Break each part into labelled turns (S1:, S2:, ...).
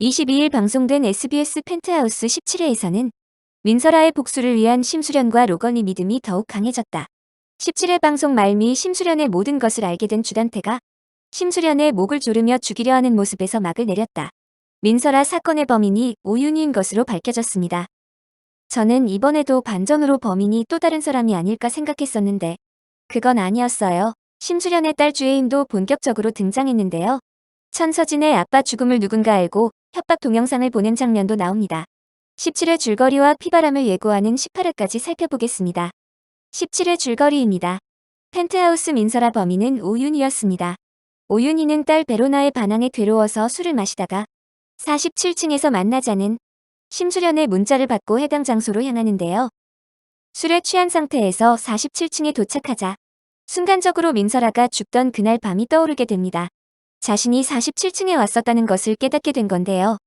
S1: 22일 방송된 SBS 펜트하우스 17회에서는 민설아의 복수를 위한 심수련과 로건의 믿음이 더욱 강해졌다. 17회 방송 말미 심수련의 모든 것을 알게 된 주단태가 심수련의 목을 조르며 죽이려 하는 모습에서 막을 내렸다. 민설아 사건의 범인이 오윤희인 것으로 밝혀졌습니다. 저는 이번에도 반전으로 범인이 또 다른 사람이 아닐까 생각했었는데 그건 아니었어요. 심수련의 딸 주혜인도 본격적으로 등장했는데요. 천서진의 아빠 죽음을 누군가 알고 협박 동영상을 보낸 장면도 나옵니다. 17회 줄거리와 피바람을 예고하는 18회까지 살펴보겠습니다. 17회 줄거리입니다. 펜트하우스 민설아 범인은 오윤희였습니다. 오윤희는 딸 베로나의 반항에 괴로워서 술을 마시다가 47층에서 만나자는 심수련의 문자를 받고 해당 장소로 향하는데요. 술에 취한 상태에서 47층에 도착하자 순간적으로 민설아가 죽던 그날 밤이 떠오르게 됩니다. 자신이 47층에 왔었다는 것을 깨닫게 된 건데요.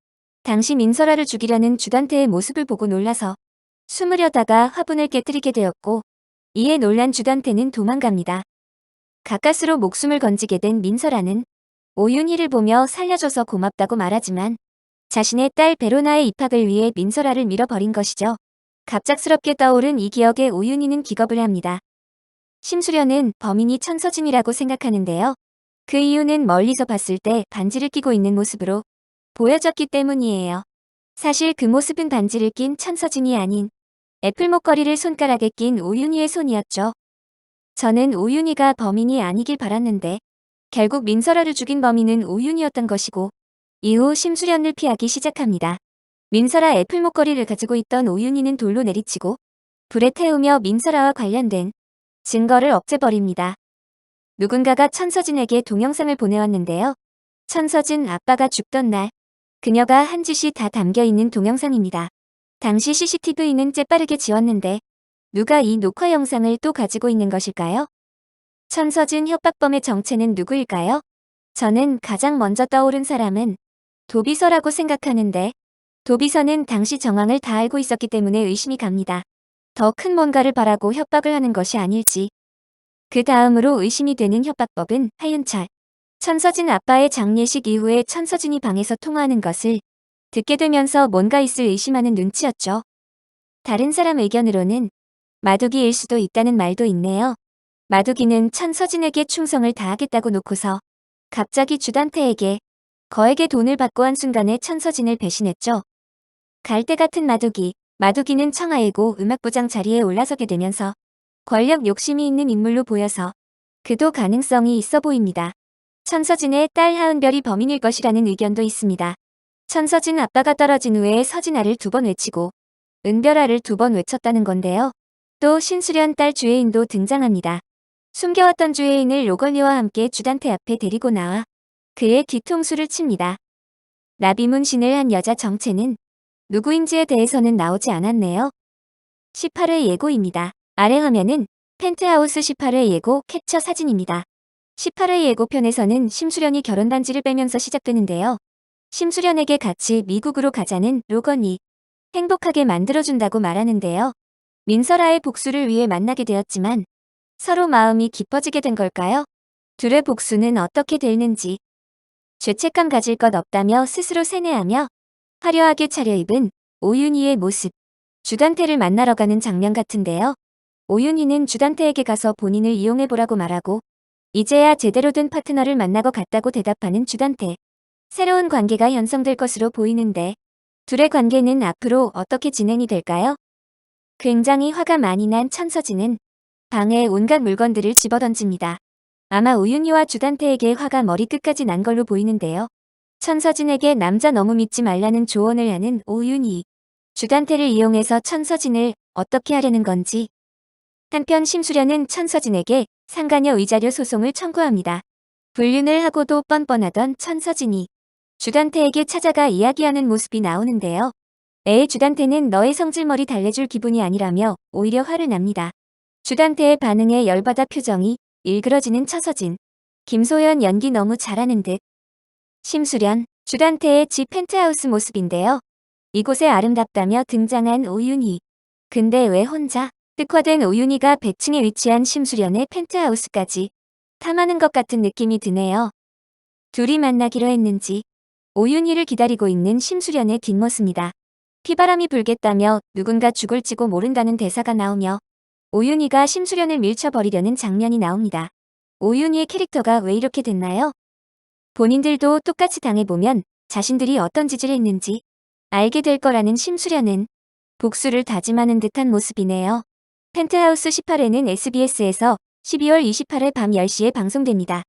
S1: 당시 민설아를 죽이려는 주단태의 모습을 보고 놀라서 숨으려다가 화분을 깨뜨리게 되었고 이에 놀란 주단태는 도망갑니다. 가까스로 목숨을 건지게 된 민설아는 오윤희를 보며 살려줘서 고맙다고 말하지만 자신의 딸 베로나의 입학을 위해 민설아를 밀어버린 것이죠. 갑작스럽게 떠오른 이 기억에 오윤희는 기겁을 합니다. 심수련은 범인이 천서진이라고 생각하는데요. 그 이유는 멀리서 봤을 때 반지를 끼고 있는 모습으로 보여졌기 때문이에요. 사실 그 모습은 반지를 낀 천서진이 아닌 애플 목걸이를 손가락에 낀 오윤희의 손이었죠. 저는 오윤희가 범인이 아니길 바랐는데 결국 민설아를 죽인 범인은 오윤희였던 것이고 이후 심수련을 피하기 시작합니다. 민설아 애플 목걸이를 가지고 있던 오윤희는 돌로 내리치고 불에 태우며 민설아와 관련된 증거를 없애버립니다. 누군가가 천서진에게 동영상을 보내왔는데요. 천서진 아빠가 죽던 날 그녀가 한 짓이 다 담겨있는 동영상입니다. 당시 CCTV는 재빠르게 지웠는데 누가 이 녹화 영상을 또 가지고 있는 것일까요? 천서진 협박범의 정체는 누구일까요? 저는 가장 먼저 떠오른 사람은 도비서라고 생각하는데 도비서는 당시 정황을 다 알고 있었기 때문에 의심이 갑니다. 더 큰 뭔가를 바라고 협박을 하는 것이 아닐지. 그 다음으로 의심이 되는 협박법은 하윤철. 천서진 아빠의 장례식 이후에 천서진이 방에서 통화하는 것을 듣게 되면서 뭔가 있을 의심하는 눈치였죠. 다른 사람 의견으로는 마두기일 수도 있다는 말도 있네요. 마두기는 천서진에게 충성을 다하겠다고 놓고서 갑자기 주단태에게 거액의 돈을 받고 한 순간에 천서진을 배신했죠. 갈대 같은 마두기. 마두기는 청하이고 음악부장 자리에 올라서게 되면서 권력 욕심이 있는 인물로 보여서 그도 가능성이 있어 보입니다. 천서진의 딸 하은별이 범인일 것이라는 의견도 있습니다. 천서진 아빠가 떨어진 후에 서진아를 2번 외치고 은별아를 2번 외쳤다는 건데요. 또 신수련 딸 주혜인도 등장합니다. 숨겨왔던 주혜인을 로걸리와 함께 주단태 앞에 데리고 나와 그의 뒤통수를 칩니다. 나비문신을 한 여자 정체는 누구인지에 대해서는 나오지 않았네요. 18회 예고입니다. 아래 화면은 펜트하우스 18회 예고 캡처 사진입니다. 18회 예고편에서는 심수련이 결혼반지를 빼면서 시작되는데요. 심수련에게 같이 미국으로 가자는 로건이 행복하게 만들어준다고 말하는데요. 민설아의 복수를 위해 만나게 되었지만 서로 마음이 깊어지게 된 걸까요? 둘의 복수는 어떻게 될는지. 죄책감 가질 것 없다며 스스로 세뇌하며 화려하게 차려입은 오윤희의 모습. 주단태를 만나러 가는 장면 같은데요. 오윤희는 주단태에게 가서 본인을 이용해보라고 말하고 이제야 제대로 된 파트너를 만나고 갔다고 대답하는 주단태. 새로운 관계가 형성될 것으로 보이는데 둘의 관계는 앞으로 어떻게 진행이 될까요? 굉장히 화가 많이 난 천서진은 방에 온갖 물건들을 집어던집니다. 아마 오윤희와 주단태에게 화가 머리끝까지 난 걸로 보이는데요. 천서진에게 남자 너무 믿지 말라는 조언을 하는 오윤희. 주단태를 이용해서 천서진을 어떻게 하려는 건지. 한편 심수련은 천서진에게 상가녀 위자료 소송을 청구합니다. 불륜을 하고도 뻔뻔하던 천서진이 주단태에게 찾아가 이야기하는 모습이 나오는데요. 주단태는 너의 성질머리 달래줄 기분이 아니라며 오히려 화를 납니다. 주단태의 반응에 열받아 표정이 일그러지는 천서진. 김소연 연기 너무 잘하는 듯. 심수련, 주단태의 집 펜트하우스 모습인데요. 이곳에 아름답다며 등장한 오윤희. 근데 왜 혼자? 흑화된 오윤희가 100층에 위치한 심수련의 펜트하우스까지 탐하는 것 같은 느낌이 드네요. 둘이 만나기로 했는지 오윤희를 기다리고 있는 심수련의 뒷모습이다. 피바람이 불겠다며 누군가 죽을지고 모른다는 대사가 나오며 오윤희가 심수련을 밀쳐버리려는 장면이 나옵니다. 오윤희의 캐릭터가 왜 이렇게 됐나요? 본인들도 똑같이 당해보면 자신들이 어떤 짓을 했는지 알게 될 거라는 심수련은 복수를 다짐하는 듯한 모습이네요. 펜트하우스 18회는 SBS에서 12월 28일 밤 10시에 방송됩니다.